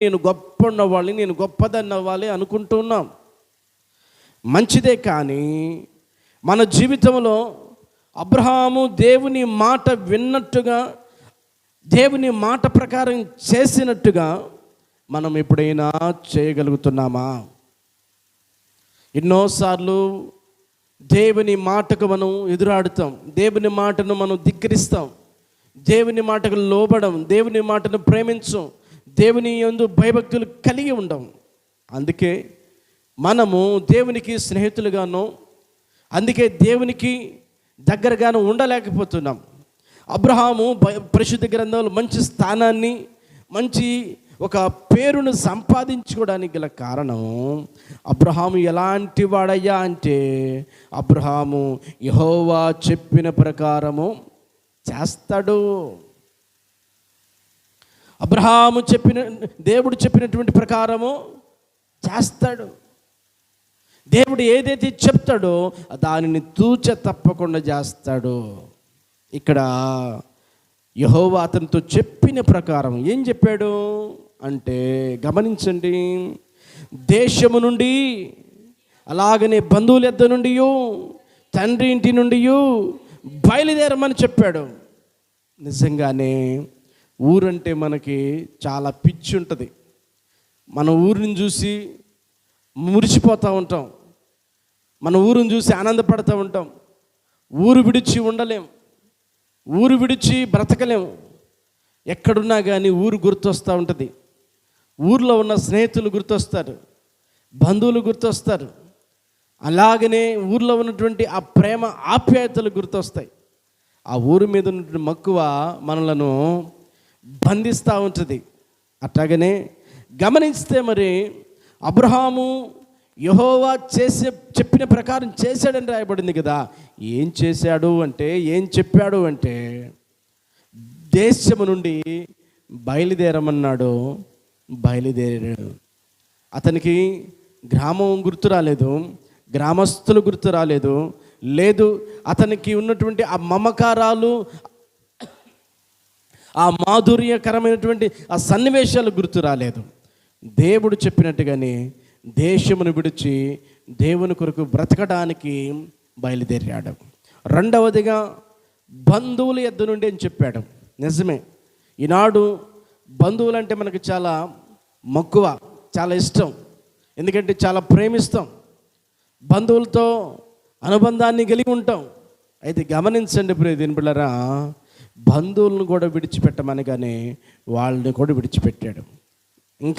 నేను గొప్ప ఉన్నవాళ్ళని, నేను గొప్పదాన్ని అవ్వాలి అనుకుంటున్నాం. మంచిదే, కానీ మన జీవితంలో అబ్రహాము దేవుని మాట విన్నట్టుగా, దేవుని మాట ప్రకారం చేసినట్టుగా మనం ఎప్పుడైనా చేయగలుగుతున్నామా? ఎన్నోసార్లు దేవుని మాటకు మనం ఎదురాడుతాం, దేవుని మాటను మనం ధిక్కరిస్తాం, దేవుని మాటకు లోబడం, దేవుని మాటను ప్రేమించం, దేవుని యందు భయభక్తులు కలిగి ఉండం. అందుకే మనము దేవునికి స్నేహితులుగాను, అందుకే దేవునికి దగ్గరగాను ఉండలేకపోతున్నాం. అబ్రహాము పరిశుద్ధ గ్రంథంలో మంచి స్థానాన్ని, మంచి ఒక పేరును సంపాదించుకోవడానికి గల కారణం, అబ్రహాము ఎలాంటి వాడయ్యా అంటే, అబ్రహాము యెహోవా చెప్పిన ప్రకారము చేస్తాడు. అబ్రహాము దేవుడు చెప్పినటువంటి ప్రకారము చేస్తాడు. దేవుడు ఏదైతే చెప్తాడో దానిని తూచ తప్పకుండా చేస్తాడు. ఇక్కడ యెహోవా అతనితో చెప్పిన ప్రకారం ఏం చెప్పాడు అంటే, గమనించండి, దేశము నుండి, అలాగనే బంధువుల యొద్ద నుండి, తండ్రి ఇంటి నుండి బయలుదేరమని చెప్పాడు. నిజంగానే ఊరంటే మనకి చాలా పిచ్చి ఉంటుంది. మన ఊరిని చూసి మురిసిపోతూ ఉంటాం, మన ఊరిని చూసి ఆనందపడుతూ ఉంటాం. ఊరు విడిచి ఉండలేం, ఊరు విడిచి బ్రతకలేము. ఎక్కడున్నా కానీ ఊరు గుర్తొస్తూ ఉంటుంది. ఊర్లో ఉన్న స్నేహితులు గుర్తొస్తారు, బంధువులు గుర్తొస్తారు, అలాగనే ఊర్లో ఉన్నటువంటి ఆ ప్రేమ ఆప్యాయతలు గుర్తొస్తాయి. ఆ ఊరి మీద ఉన్నటువంటి మక్కువ మనలను బంధిస్తూ ఉంటుంది. అట్లాగనే గమనిస్తే మరి అబ్రహాము యెహోవా చెప్పిన ప్రకారం చేశాడని రాయబడింది కదా. ఏం చేశాడు అంటే, ఏం చెప్పాడు అంటే, దేశము నుండి బయలుదేరమన్నాడు, బయలుదేరాడు. అతనికి గ్రామం గుర్తు రాలేదు, గ్రామస్తులు గుర్తు రాలేదు, లేదు అతనికి ఉన్నటువంటి ఆ మమకారాలు, ఆ మాధుర్యకరమైనటువంటి ఆ సన్నివేశాలు గుర్తు రాలేదు. దేవుడు చెప్పినట్టుగానే దేశమును విడిచి దేవుని కొరకు బ్రతకడానికి బయలుదేరాడు. రెండవదిగా బంధువుల యొద్ద నుండి అని చెప్పాడు. నిజమే, ఈనాడు బంధువులు అంటే మనకు చాలా మక్కువ, చాలా ఇష్టం. ఎందుకంటే చాలా ప్రేమిస్తాం, బంధువులతో అనుబంధాన్ని కలిగి ఉంటాం. అయితే గమనించండి ప్రియ బిడ్డలారా, బంధువులను కూడా విడిచిపెట్టమని, కానీ వాళ్ళని కూడా విడిచిపెట్టాడు.